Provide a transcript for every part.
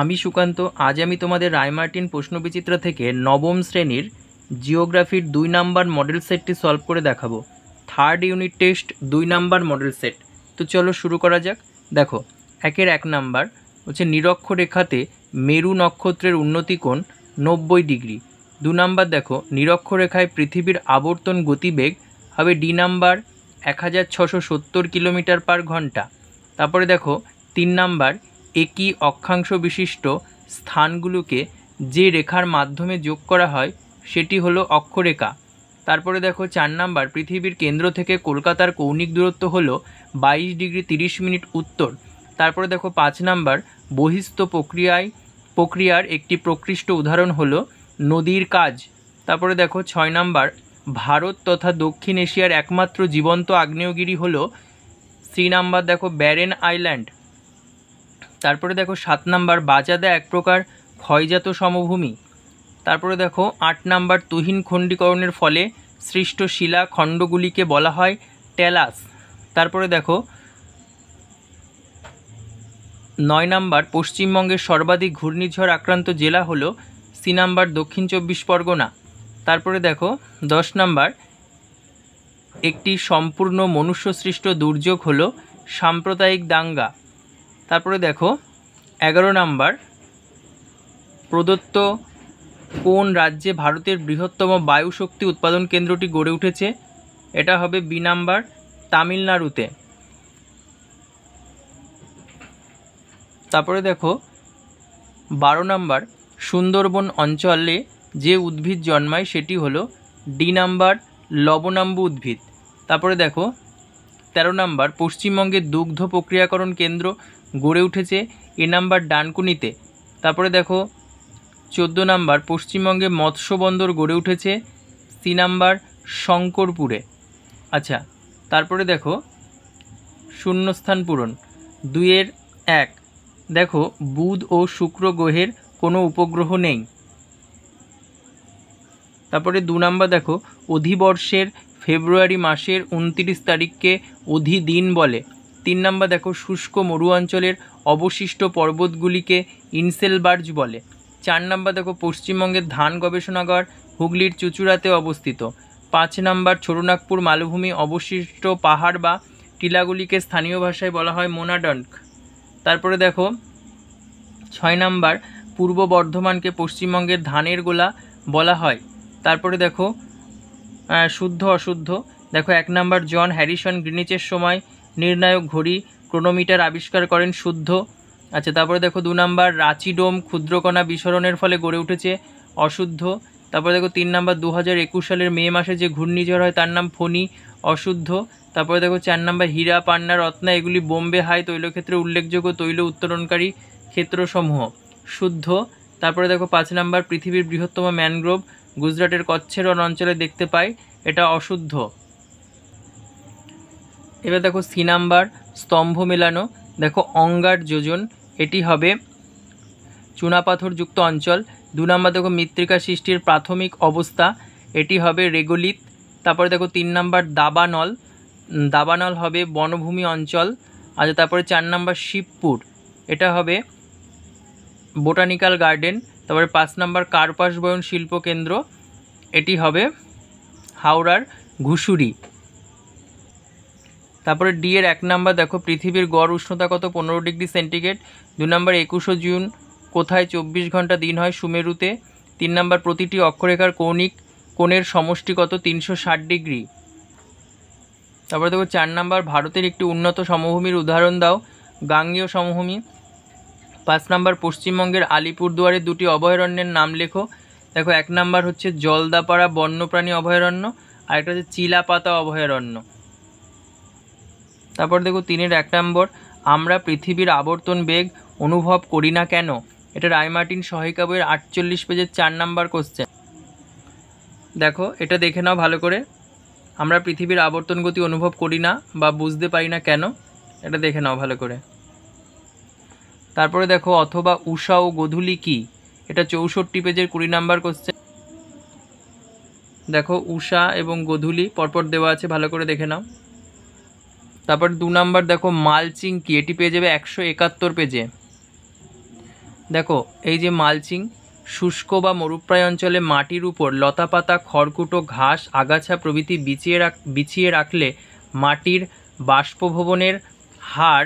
আমি সুকান্ত। আজ আমি তোমাদের রায়মার্টিন প্রশ্নবিচিত্রা থেকে নবম শ্রেণীর জিওগ্রাফির 2 নাম্বার মডেল সেটটি সলভ করে দেখাবো। Third unit test 2 number model set. তো চলো শুরু করা যাক। দেখো, 1 নাম্বার হচ্ছে নিরক্ষরেখাতে মেরু নক্ষত্রের উন্নতিকোণ 90 ডিগ্রি। 2 নাম্বার দেখো, নিরক্ষরেখায় পৃথিবীর আবর্তন গতিবেগ হবে ডি নাম্বার 1670 কিলোমিটার পার ঘন্টা। তারপরে দেখো 3 নাম্বার, একই অক্ষাংশ বিশিষ্ট স্থানগুলোকে যে রেখার মাধ্যমে যোগ করা হয় সেটি হলো অক্ষরেখা। তারপরে দেখো 4 নাম্বার, পৃথিবীর কেন্দ্র থেকে কলকাতার কৌণিক দূরত্ব হলো 22 ডিগ্রি 30 মিনিট উত্তর। তারপরে দেখো 5 নাম্বার, বহিস্থ প্রক্রিয়ার একটি প্রকৃষ্ট উদাহরণ হলো নদীর কাজ। তারপরে দেখো 6 নাম্বার, ভারত তথা দক্ষিণ এশিয়ার একমাত্র জীবন্ত আগ্নেয়গিরি হলো 3 নাম্বার দেখো ব্যারেন আইল্যান্ড। তারপরে দেখো 7 নাম্বার, বাজাদা এক প্রকার ক্ষয়জাত সমভূমি। তারপরে দেখো 8 নাম্বার, তুহিন খণ্ডীকরণের ফলে সৃষ্ট শিলা খণ্ডগুলিকে বলা হয় টেলাস। তারপরে দেখো 9 নাম্বার, পশ্চিমবঙ্গের সর্বাধিক ঘূর্ণিঝড় আক্রান্ত জেলা হলো সি নাম্বার দক্ষিণ 24 পরগনা। তারপরে দেখো 10 নাম্বার, একটি সম্পূর্ণ মনুষ্যসৃষ্ট দুর্যোগ হলো সাম্প্রদায়িক দাঙ্গা। তারপরে দেখো 11 নাম্বার, প্রদত্ত কোন রাজ্যে ভারতের বৃহত্তম বায়ু শক্তি উৎপাদন কেন্দ্রটি গড়ে উঠেছে? এটা হবে বি নাম্বার তামিলনাড়ুতে। তারপরে দেখো 12 নাম্বার, সুন্দরবন অঞ্চলে যে উদ্ভিদ জন্মায় সেটি হলো ডি নাম্বার লবণাম্বু উদ্ভিদ। তারপরে দেখো 13 নাম্বার, পশ্চিমবঙ্গের দুগ্ধ প্রক্রিয়াকরণ কেন্দ্র গড়ে উঠেছে এ নাম্বার ডানকুনিতে। তারপরে দেখো 14 নাম্বার, পশ্চিমবঙ্গে মৎস্য বন্দর গড়ে উঠেছে সি নাম্বার শঙ্করপুরে। আচ্ছা, তারপরে দেখো শূন্যস্থান পূরণ 2-1। দেখো, বুধ ও শুক্র গ্রহের কোনো উপগ্রহ নেই। তারপরে 2 নাম্বার দেখো, অধিবর্ষের ফেব্রুয়ারি মাসের 29 তারিখকে অধিদিন বলে। 3 নাম্বার দেখো, শুষ্ক মরু অঞ্চলের অবশিষ্ট পর্বতগুলিকে ইনসেলবার্জ বলে। 4 নাম্বার দেখো, পশ্চিমবঙ্গের ধান গবেষণাগার হুগলির চুঁচুড়াতে অবস্থিত। 5 নাম্বার, ছোটনাগপুর মালভূমি অবশিষ্ট পাহাড় বা টিলাগুলিকে স্থানীয় ভাষায় বলা হয় মোনাডন্ক। তারপরে দেখো 6 নাম্বার, পূর্ব বর্ধমানকে পশ্চিমবঙ্গের ধানের গোলা বলা হয়। তারপরে দেখো শুদ্ধ অশুদ্ধ। দেখো 1 নাম্বার, জন হ্যারিসন গ্রিনিচের সময় নির্ণায়ক ঘড়ি ক্রোনোমিটার আবিষ্কার করেন, শুদ্ধ। আচ্ছা, তারপরে দেখো 2 নাম্বার, রাঁচি ডোম ক্ষুদ্রকণা বিস্ফোরণের ফলে গড়ে উঠেছে, অশুদ্ধ। তারপরে দেখো 3 নাম্বার, 2021 সালের মে মাসে যে ঘূর্ণিঝড় হয় তার নাম ফণী, অশুদ্ধ। তারপরে দেখো 4 নাম্বার, হীরা পান্না রত্না এগুলি বোম্বে হাই তৈলক্ষেত্রে উল্লেখযোগ্য তৈল উত্তোলনকারী ক্ষেত্রসমূহ, শুদ্ধ। তারপরে দেখো 5 নাম্বার, পৃথিবীর বৃহত্তম ম্যানগ্রোভ গুজরাটের কচ্ছের অঞ্চলে দেখতে পাই, এটা অশুদ্ধ। এবার দেখো সি নাম্বার, স্তম্ভ মেলানো। দেখো অঙ্গার যোজন, এটি হবে চুনাপাথরযুক্ত অঞ্চল। 2 নাম্বার দেখো, মৃত্তিকা সৃষ্টির প্রাথমিক অবস্থা, এটি হবে রেগোলিথ। তারপরে দেখো 3 নাম্বার, দাবানল হবে বনভূমি অঞ্চল। আচ্ছা, তারপরে 4 নাম্বার, শিবপুর, এটা হবে বোটানিক্যাল গার্ডেন। তারপরে 5 নাম্বার, কার্পাস বয়ন শিল্পকেন্দ্র, এটি হবে হাওড়ার ঘুষুরি। তারপরে ডি এর 1 নাম্বার দেখো, পৃথিবীর গড় উষ্ণতা কত? 15 ডিগ্রি সেন্টিগ্রেড। 2 নাম্বার, 21 জুন কোথায় 24 ঘন্টা দিন হয়? সুমেরুতে। 3 নাম্বার, প্রতিটি অক্ষরেখার কৌণিক কোণের সমষ্টি কত? 360 ডিগ্রি। তারপরে দেখো 4 নাম্বার, ভারতের একটি উন্নত সমভূমির উদাহরণ দাও। গাঙ্গেয় সমভূমি। 5 নাম্বার, পশ্চিমবঙ্গের আলিপুরদুয়ারের 2টি অভয়ারণ্যের নাম লেখো। দেখো 1 নাম্বার হচ্ছে জলদাপাড়া বন্যপ্রাণী অভয়ারণ্য, আর একটা হচ্ছে চিলাপাতা অভয়ারণ্য। তারপর দেখো 3-এর 1 নম্বর, আমরা পৃথিবীর আবর্তন বেগ অনুভব করি না কেন? এটা রায়মার্টিন সহায়িকা বইয়ের 48 পেজের 4 নাম্বার কোশ্চেন। দেখো এটা দেখে নাও ভালো করে, আমরা পৃথিবীর আবর্তন গতি অনুভব করি না বা বুঝতে পারি না কেন, এটা দেখে নাও ভালো করে। তারপরে দেখো অথবা উষা ও গোধূলি কি? এটা 64 পেজের 20 নাম্বার কোশ্চেন। দেখো উষা এবং গোধূলি পরপর দেওয়া আছে, ভালো করে দেখে নাও। তারপর 2 নাম্বার দেখো মালচিং কি? এটি পেয়ে যাবে 171 পেজে। দেখো এই যে মালচিং, শুষ্ক বা মরুপ্রায় অঞ্চলে মাটির উপর লতাপাতা, খড়কুটো, ঘাস, আগাছা প্রভৃতি বিছিয়ে রাখলে মাটির বাষ্পভবনের হার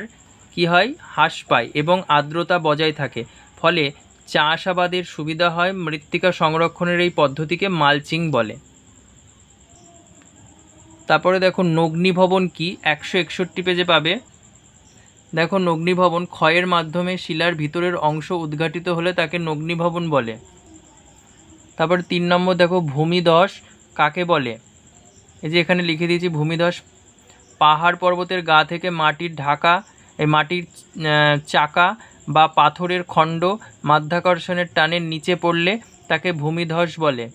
কি হয়, হ্রাস পায় এবং আর্দ্রতা বজায় থাকে, ফলে চাষাবাদের সুবিধা হয়। মৃত্তিকা সংরক্ষণের এই পদ্ধতিকে মালচিং বলে। তারপরে দেখো নগ্নিভবন কি, 161 পেজে পাবে। দেখো নগ্নিভবন ক্ষয়ের মাধ্যমে শিলার ভিতরের অংশ উদ্ঘাটিত হলে তাকে নগ্নিভবন বলে। তারপর 3 নম্বর দেখো ভূমিধস কাকে বলে। এই যে এখানে লিখে দিয়েছি ভূমিধস, পাহাড় পর্বতের গা থেকে মাটির চাকা বা পাথরের খণ্ড মাধ্যাকর্ষণের টানে নিচে পড়লে তাকে ভূমিধস বলে।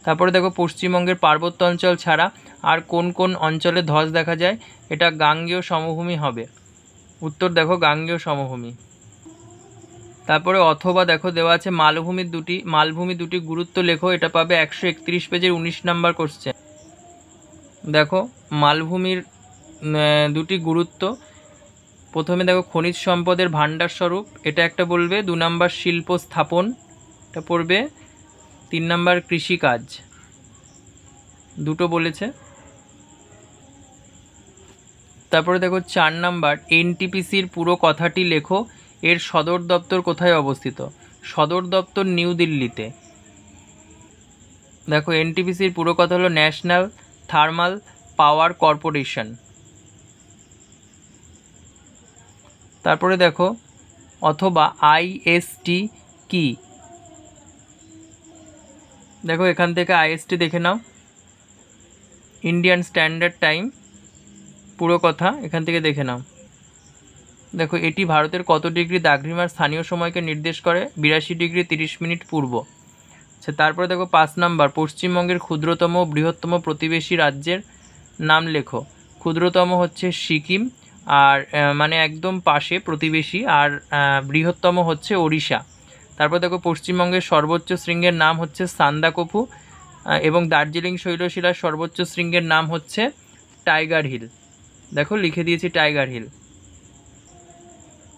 তারপরে দেখো পশ্চিমবঙ্গের পার্বত্য অঞ্চল ছাড়া আর কোন কোন অঞ্চলে ধস দেখা যায়, এটা গাঙ্গেয় সমভূমি হবে। উত্তর দেখো গাঙ্গেয় সমভূমি। তারপরে অথবা দেখো দেওয়া আছে মালভূমি দুটি গুরুত্ব লেখো, এটা পাবে 131 পেজের 19 নাম্বার কোশ্চেন। দেখো মালভূমির দুটি গুরুত্ব, প্রথমে দেখো খনিজ সম্পদের ভাণ্ডার স্বরূপ, এটা একটা বলবে। 2 নাম্বার শিল্প স্থাপন, এটা পড়বে। 3 নাম্বার কৃষিকাজ, দুটো বলেছে। তারপরে দেখো 4 নাম্বার এনটিপিসির পুরো কথাটি লেখো, এর সদর দপ্তর কোথায় অবস্থিত। সদর দপ্তর নিউ দিল্লিতে। দেখো এনটিপিসির পুরো কথা হলো ন্যাশনাল থার্মাল পাওয়ার কর্পোরেশন। তারপরে দেখো অথবা আইএসটি কি, দেখো এখান থেকে আইএসটি দেখে নাও, ইন্ডিয়ান স্ট্যান্ডার্ড টাইম, পুরো কথা এখান থেকে দেখে নাও। দেখো এটি ভারতের কত ডিগ্রি দ্রাঘিমার স্থানীয় সময়কে নির্দেশ করে, 82 ডিগ্রি 30 মিনিট পূর্ব। আচ্ছা তারপরে দেখো 5 নাম্বার পশ্চিমবঙ্গের ক্ষুদ্রতম বৃহত্তম প্রতিবেশী রাজ্যের নাম লেখো। ক্ষুদ্রতম হচ্ছে সিকিম, আর মানে একদম পাশে প্রতিবেশী, আর বৃহত্তম হচ্ছে ওড়িশা। তারপর দেখো পশ্চিমবঙ্গের সর্বোচ্চ শৃঙ্গের নাম হচ্ছে সান্দাকফু, এবং দার্জিলিং শৈলশিলার সর্বোচ্চ শৃঙ্গের নাম হচ্ছে টাইগার হিল। দেখো লিখে দিয়েছি টাইগার হিল।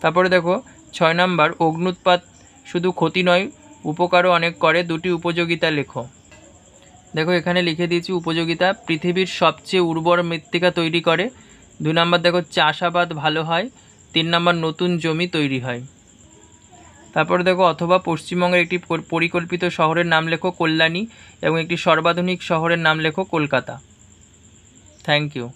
তারপরে দেখো 6 নাম্বার অগ্ন্যুৎপাত শুধু ক্ষতি নয় উপকারও অনেক করে, দুটি উপযোগিতা লেখো। দেখো এখানে লিখে দিয়েছি উপযোগিতা, পৃথিবীর সবচেয়ে উর্বর মৃত্তিকা তৈরি করে। 2 নাম্বার দেখো চাষাবাদ ভালো হয়। 3 নাম্বার নতুন জমি তৈরি হয়। তারপরে দেখো অথবা পশ্চিমবঙ্গের একটি পরিকল্পিত শহরের নাম লেখো কল্যাণী, এবং একটি সর্বাধুনিক শহরের নাম লেখো কলকাতা। Thank you.